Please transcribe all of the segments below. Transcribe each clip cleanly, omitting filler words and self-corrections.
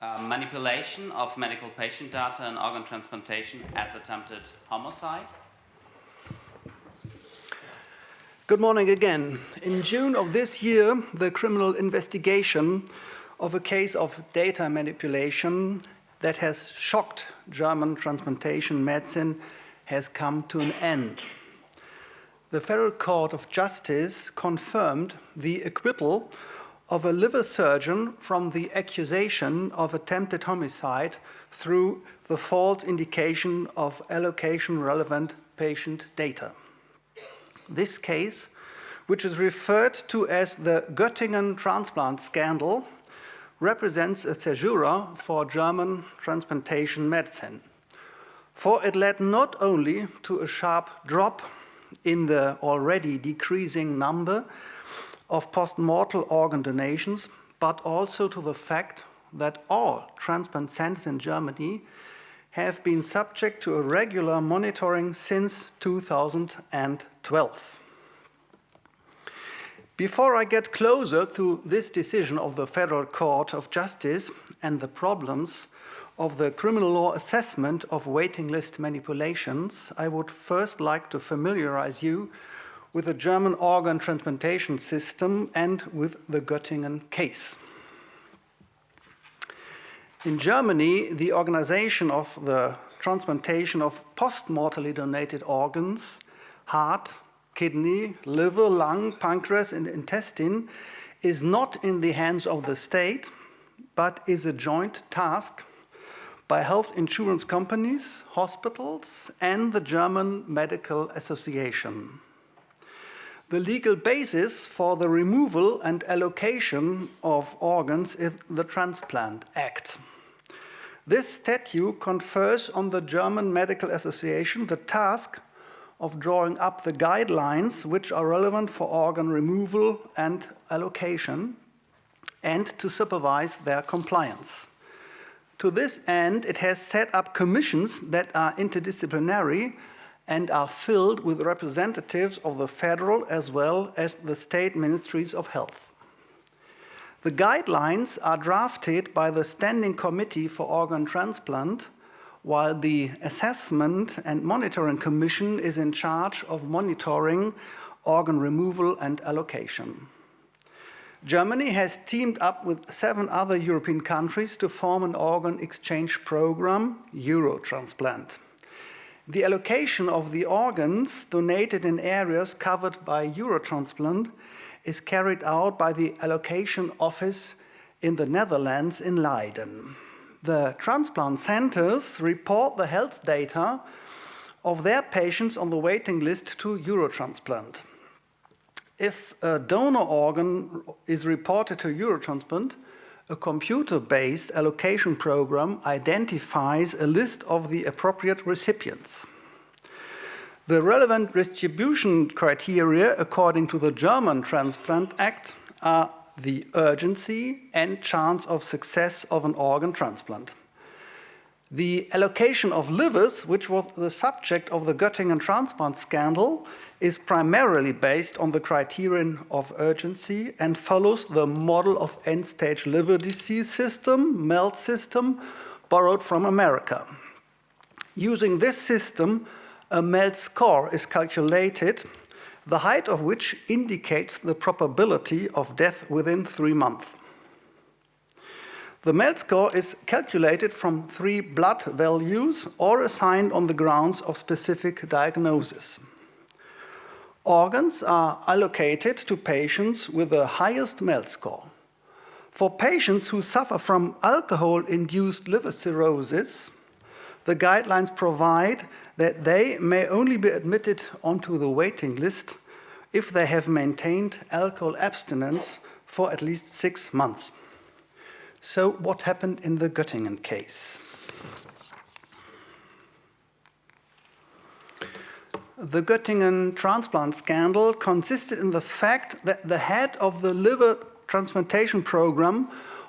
manipulation of medical patient data and organ transplantation as attempted homicide. Good morning again. In June of this year, the criminal investigation of a case of data manipulation that has shocked German transplantation medicine has come to an end. The Federal Court of Justice confirmed the acquittal of a liver surgeon from the accusation of attempted homicide through the false indication of allocation-relevant patient data. This case, which is referred to as the Göttingen transplant scandal, represents a caesura for German transplantation medicine. For it led not only to a sharp drop in the already decreasing number of post-mortal organ donations, but also to the fact that all transplant centers in Germany have been subject to a regular monitoring since 2012. Before I get closer to this decision of the Federal Court of Justice and the problems of the criminal law assessment of waiting list manipulations, I would first like to familiarize you with the German organ transplantation system and with the Göttingen case. In Germany, the organization of the transplantation of post-mortally donated organs, heart, kidney, liver, lung, pancreas, and intestine, is not in the hands of the state, but is a joint task by health insurance companies, hospitals, and the German Medical Association. The legal basis for the removal and allocation of organs is the Transplant Act. This statute confers on the German Medical Association the task of drawing up the guidelines which are relevant for organ removal and allocation, and to supervise their compliance. To this end, it has set up commissions that are interdisciplinary and are filled with representatives of the federal as well as the state ministries of health. The guidelines are drafted by the Standing Committee for Organ Transplant, while the Assessment and Monitoring Commission is in charge of monitoring organ removal and allocation. Germany has teamed up with 7 other European countries to form an organ exchange program, Eurotransplant. The allocation of the organs donated in areas covered by Eurotransplant is carried out by the allocation office in the Netherlands in Leiden. The transplant centers report the health data of their patients on the waiting list to Eurotransplant. If a donor organ is reported to Eurotransplant, a computer-based allocation program identifies a list of the appropriate recipients. The relevant distribution criteria according to the German Transplant Act are the urgency and chance of success of an organ transplant. The allocation of livers, which was the subject of the Göttingen transplant scandal, is primarily based on the criterion of urgency and follows the model of end-stage liver disease system, MELD system, borrowed from America. Using this system, a MELD score is calculated, the height of which indicates the probability of death within 3 months. The MELD score is calculated from 3 blood values or assigned on the grounds of specific diagnosis. Organs are allocated to patients with the highest MELD score. For patients who suffer from alcohol-induced liver cirrhosis, the guidelines provide that they may only be admitted onto the waiting list if they have maintained alcohol abstinence for at least 6 months. So what happened in the Göttingen case? The Göttingen transplant scandal consisted in the fact that the head of the liver transplantation program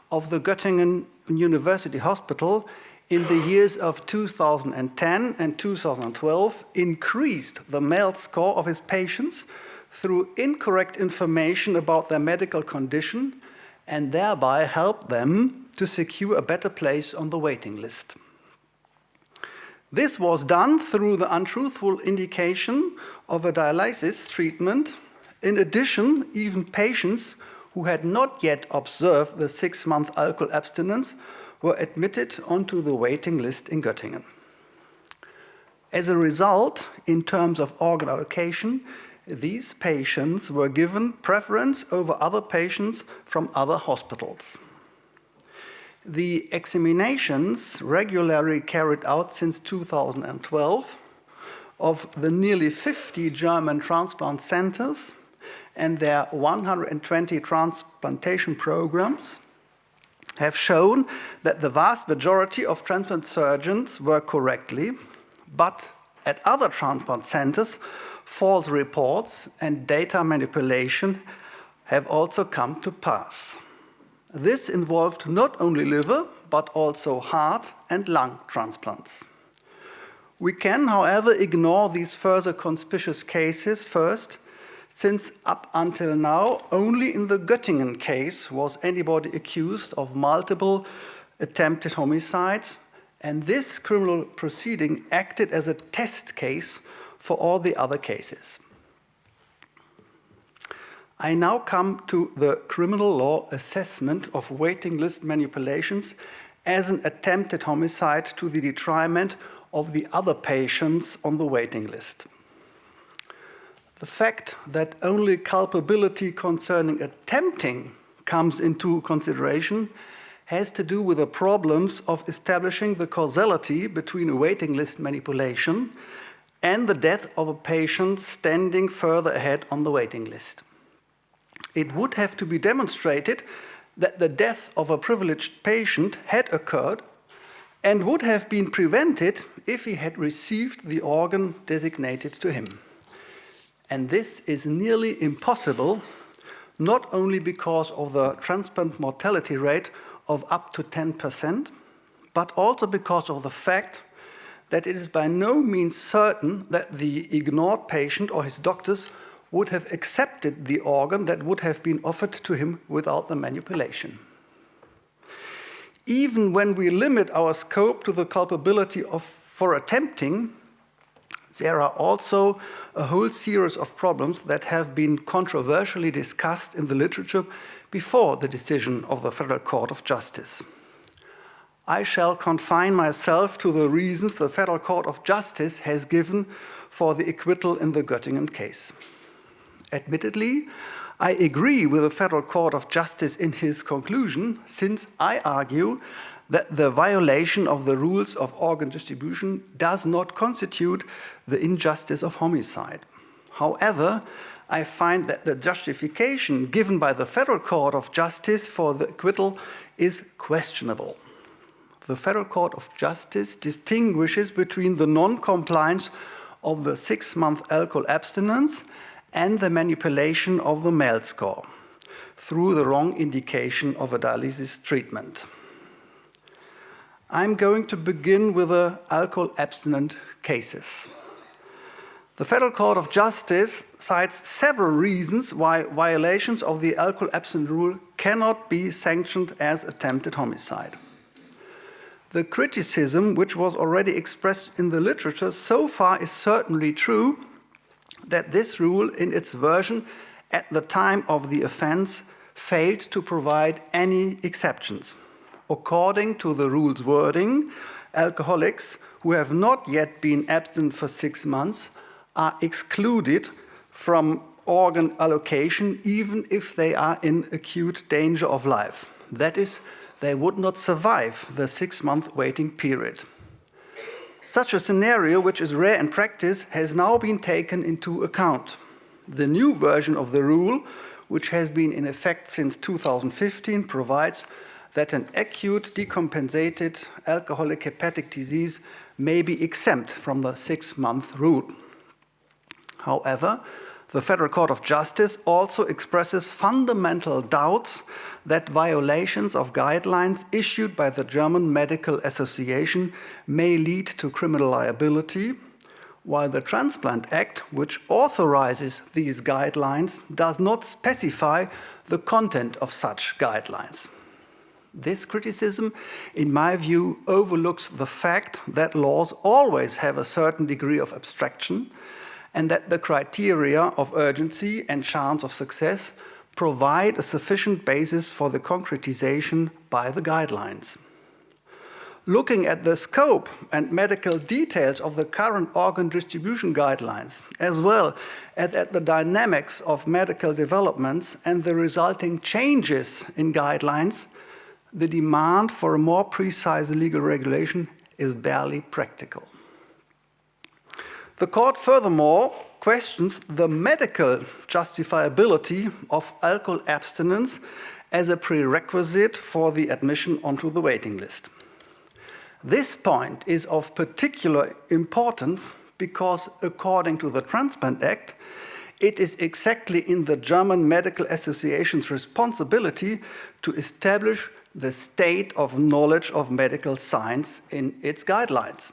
of the Göttingen University Hospital in the years of 2010 and 2012 increased the MELD score of his patients through incorrect information about their medical condition and thereby helped them to secure a better place on the waiting list. This was done through the untruthful indication of a dialysis treatment. In addition, even patients who had not yet observed the 6-month alcohol abstinence were admitted onto the waiting list in Göttingen. As a result, in terms of organ allocation, these patients were given preference over other patients from other hospitals. The examinations regularly carried out since 2012 of the nearly 50 German transplant centers and their 120 transplantation programs have shown that the vast majority of transplant surgeons work correctly, but at other transplant centers, false reports and data manipulation have also come to pass. This involved not only liver, but also heart and lung transplants. We can, however, ignore these further conspicuous cases first, since up until now, only in the Göttingen case was anybody accused of multiple attempted homicides, and this criminal proceeding acted as a test case for all the other cases. I now come to the criminal law assessment of waiting list manipulations as an attempted homicide to the detriment of the other patients on the waiting list. The fact that only culpability concerning attempting comes into consideration has to do with the problems of establishing the causality between a waiting list manipulation and the death of a patient standing further ahead on the waiting list. It would have to be demonstrated that the death of a privileged patient had occurred and would have been prevented if he had received the organ designated to him. And this is nearly impossible, not only because of the transplant mortality rate of up to 10%, but also because of the fact that it is by no means certain that the ignored patient or his doctors would have accepted the organ that would have been offered to him without the manipulation. Even when we limit our scope to the culpability for attempting, there are also a whole series of problems that have been controversially discussed in the literature before the decision of the Federal Court of Justice. I shall confine myself to the reasons the Federal Court of Justice has given for the acquittal in the Göttingen case. Admittedly, I agree with the Federal Court of Justice in his conclusion, since I argue that the violation of the rules of organ distribution does not constitute the injustice of homicide. However, I find that the justification given by the Federal Court of Justice for the acquittal is questionable. The Federal Court of Justice distinguishes between the non-compliance of the 6-month alcohol abstinence and the manipulation of the MEL score through the wrong indication of a dialysis treatment. I'm going to begin with the alcohol abstinent cases. The Federal Court of Justice cites several reasons why violations of the alcohol abstinence rule cannot be sanctioned as attempted homicide. The criticism which was already expressed in the literature so far is certainly true, that this rule in its version at the time of the offense failed to provide any exceptions. According to the rule's wording, alcoholics who have not yet been abstinent for 6 months are excluded from organ allocation even if they are in acute danger of life. That is, they would not survive the 6-month waiting period. Such a scenario, which is rare in practice, has now been taken into account. The new version of the rule, which has been in effect since 2015, provides that an acute decompensated alcoholic hepatic disease may be exempt from the 6-month rule. However, the Federal Court of Justice also expresses fundamental doubts that violations of guidelines issued by the German Medical Association may lead to criminal liability, while the Transplant Act, which authorizes these guidelines, does not specify the content of such guidelines. This criticism, in my view, overlooks the fact that laws always have a certain degree of abstraction and that the criteria of urgency and chance of success provide a sufficient basis for the concretization by the guidelines. Looking at the scope and medical details of the current organ distribution guidelines, as well as at the dynamics of medical developments and the resulting changes in guidelines, the demand for a more precise legal regulation is barely practical. The court furthermore questions the medical justifiability of alcohol abstinence as a prerequisite for the admission onto the waiting list. This point is of particular importance because, according to the Transplant Act, it is exactly in the German Medical Association's responsibility to establish the state of knowledge of medical science in its guidelines.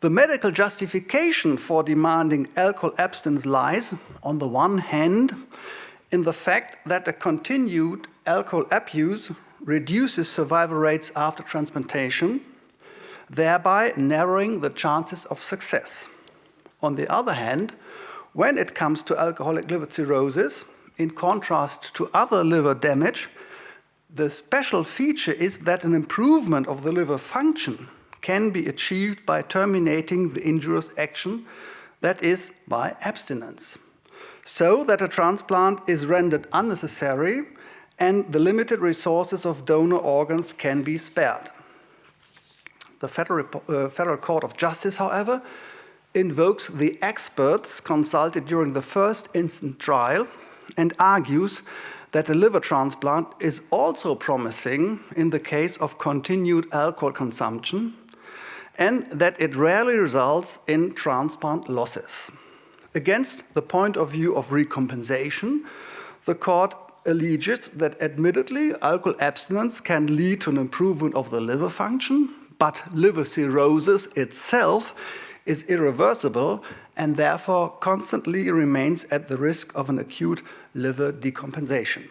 The medical justification for demanding alcohol abstinence lies, on the one hand, in the fact that a continued alcohol abuse reduces survival rates after transplantation, thereby narrowing the chances of success. On the other hand, when it comes to alcoholic liver cirrhosis, in contrast to other liver damage, the special feature is that an improvement of the liver function can be achieved by terminating the injurious action, that is, by abstinence, so that a transplant is rendered unnecessary and the limited resources of donor organs can be spared. The Federal Court of Justice, however, invokes the experts consulted during the first instance trial and argues that a liver transplant is also promising in the case of continued alcohol consumption and that it rarely results in transplant losses. Against the point of view of recompensation, the court alleges that admittedly alcohol abstinence can lead to an improvement of the liver function, but liver cirrhosis itself is irreversible and therefore constantly remains at the risk of an acute liver decompensation.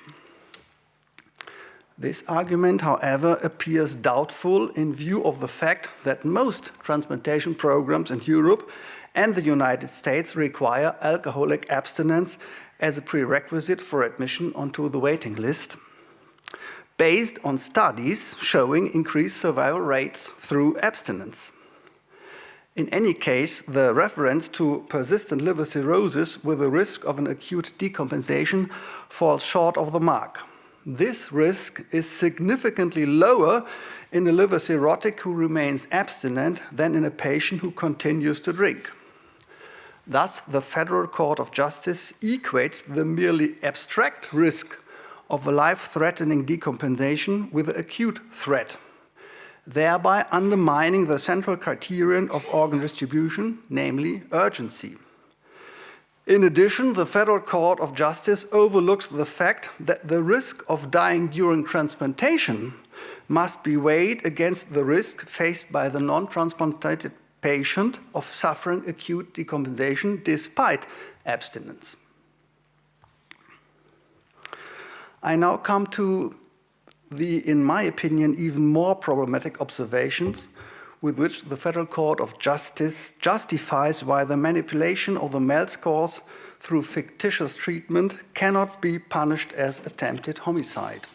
This argument, however, appears doubtful in view of the fact that most transplantation programs in Europe and the United States require alcoholic abstinence as a prerequisite for admission onto the waiting list, based on studies showing increased survival rates through abstinence. In any case, the reference to persistent liver cirrhosis with the risk of an acute decompensation falls short of the mark. This risk is significantly lower in a liver cirrhotic who remains abstinent than in a patient who continues to drink. Thus, the Federal Court of Justice equates the merely abstract risk of a life-threatening decompensation with an acute threat, thereby undermining the central criterion of organ distribution, namely urgency. In addition, the Federal Court of Justice overlooks the fact that the risk of dying during transplantation must be weighed against the risk faced by the non-transplanted patient of suffering acute decompensation despite abstinence. I now come to the, in my opinion, even more problematic observations with which the Federal Court of Justice justifies why the manipulation of the MELD scores through fictitious treatment cannot be punished as attempted homicide.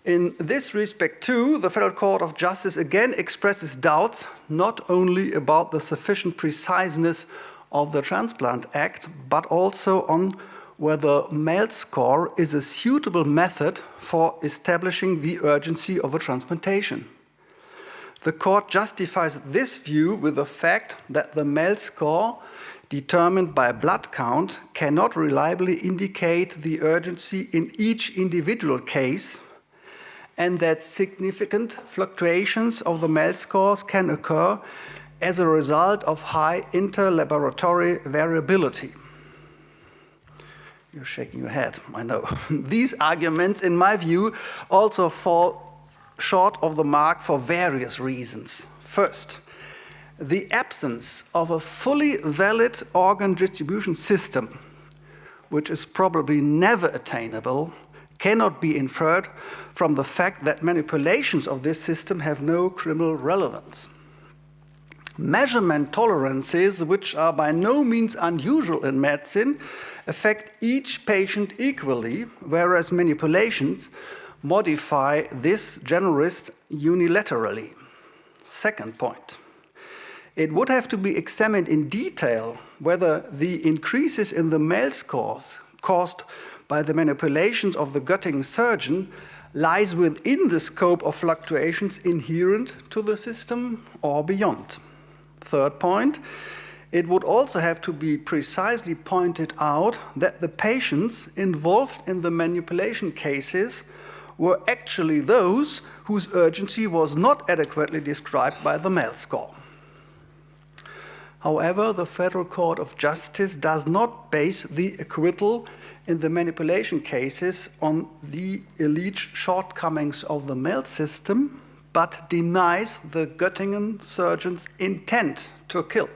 In this respect, too, the Federal Court of Justice again expresses doubts not only about the sufficient preciseness of the Transplant Act, but also on whether MELD score is a suitable method for establishing the urgency of a transplantation. The court justifies this view with the fact that the MELD score, determined by blood count, cannot reliably indicate the urgency in each individual case, and that significant fluctuations of the MELD scores can occur as a result of high inter-laboratory variability. You're shaking your head, I know. These arguments, in my view, also fall short of the mark for various reasons. First, the absence of a fully valid organ distribution system, which is probably never attainable, cannot be inferred from the fact that manipulations of this system have no criminal relevance. Measurement tolerances, which are by no means unusual in medicine, affect each patient equally, whereas manipulations modify this generalist unilaterally. Second point. It would have to be examined in detail whether the increases in the Mel scores caused by the manipulations of the Göttingen surgeon lies within the scope of fluctuations inherent to the system or beyond. Third point, it would also have to be precisely pointed out that the patients involved in the manipulation cases were actually those whose urgency was not adequately described by the Mel score. However, the Federal Court of Justice does not base the acquittal in the manipulation cases on the alleged shortcomings of the Mel system, but denies the Göttingen surgeon's intent to kill.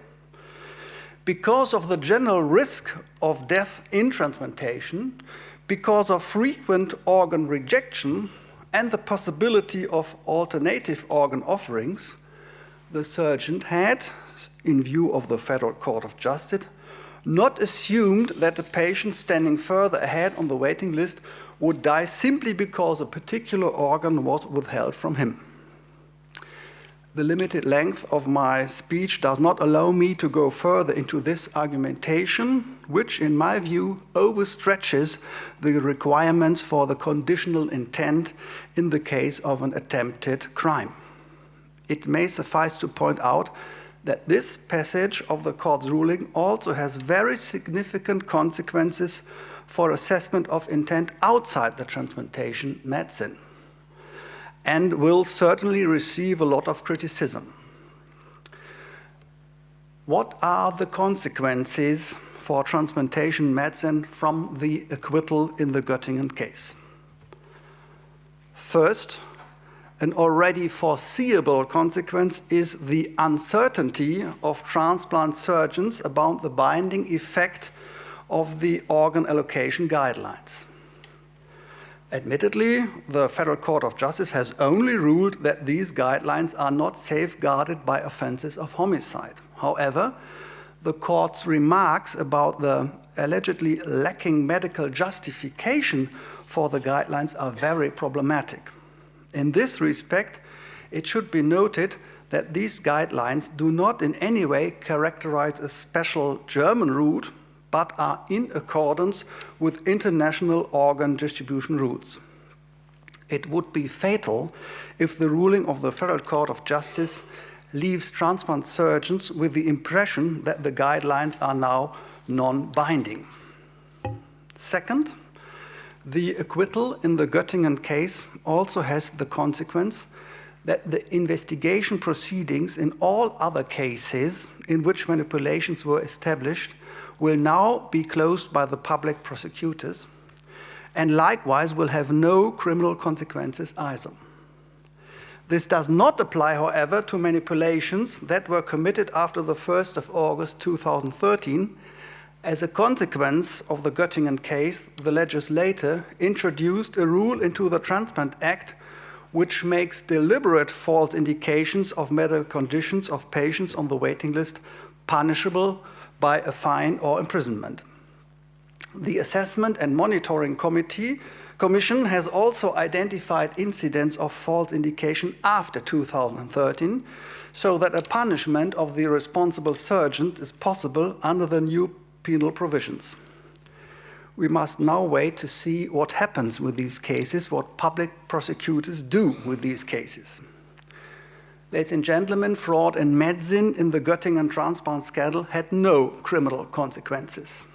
Because of the general risk of death in transplantation, because of frequent organ rejection, and the possibility of alternative organ offerings, the surgeon had, in view of the Federal Court of Justice, not assumed that the patient standing further ahead on the waiting list would die simply because a particular organ was withheld from him. The limited length of my speech does not allow me to go further into this argumentation, which, in my view, overstretches the requirements for the conditional intent in the case of an attempted crime. It may suffice to point out that this passage of the court's ruling also has very significant consequences for assessment of intent outside the transplantation medicine, and will certainly receive a lot of criticism. What are the consequences for transplantation medicine from the acquittal in the Göttingen case? First, an already foreseeable consequence is the uncertainty of transplant surgeons about the binding effect of the organ allocation guidelines. Admittedly, the Federal Court of Justice has only ruled that these guidelines are not safeguarded by offenses of homicide. However, the court's remarks about the allegedly lacking medical justification for the guidelines are very problematic. In this respect, it should be noted that these guidelines do not in any way characterize a special German route, but are in accordance with international organ distribution rules. It would be fatal if the ruling of the Federal Court of Justice leaves transplant surgeons with the impression that the guidelines are now non-binding. Second, the acquittal in the Göttingen case also has the consequence that the investigation proceedings in all other cases in which manipulations were established will now be closed by the public prosecutors, and likewise will have no criminal consequences either. This does not apply, however, to manipulations that were committed after the 1st of August 2013. As a consequence of the Göttingen case, the legislator introduced a rule into the Transplant Act which makes deliberate false indications of medical conditions of patients on the waiting list punishable by a fine or imprisonment. The Assessment and Monitoring Commission has also identified incidents of false indication after 2013, so that a punishment of the responsible surgeon is possible under the new penal provisions. We must now wait to see what happens with these cases, what public prosecutors do with these cases. Ladies and gentlemen, fraud in medicine in the Göttingen transplant scandal had no criminal consequences.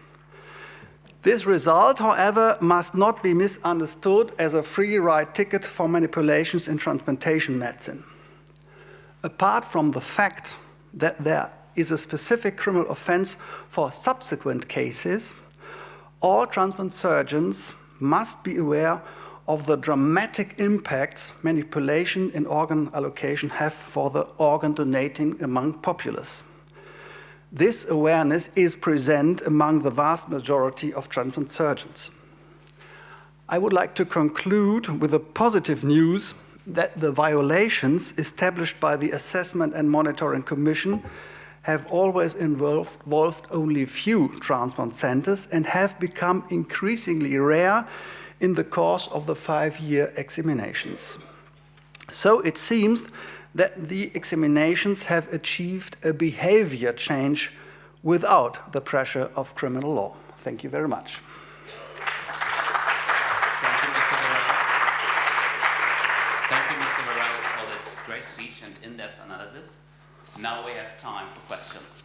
This result, however, must not be misunderstood as a free ride ticket for manipulations in transplantation medicine. Apart from the fact that there is a specific criminal offense for subsequent cases, all transplant surgeons must be aware of the dramatic impacts manipulation in organ allocation have for the organ donating among populace. This awareness is present among the vast majority of transplant surgeons. I would like to conclude with the positive news that the violations established by the Assessment and Monitoring Commission have always involved only few transplant centers and have become increasingly rare in the course of the 5-year examinations. So it seems that the examinations have achieved a behavior change without the pressure of criminal law. Thank you very much. Thank you, Mr. Verrel. Thank you, Mr. Verrel, for this great speech and in-depth analysis. Now we have time for questions.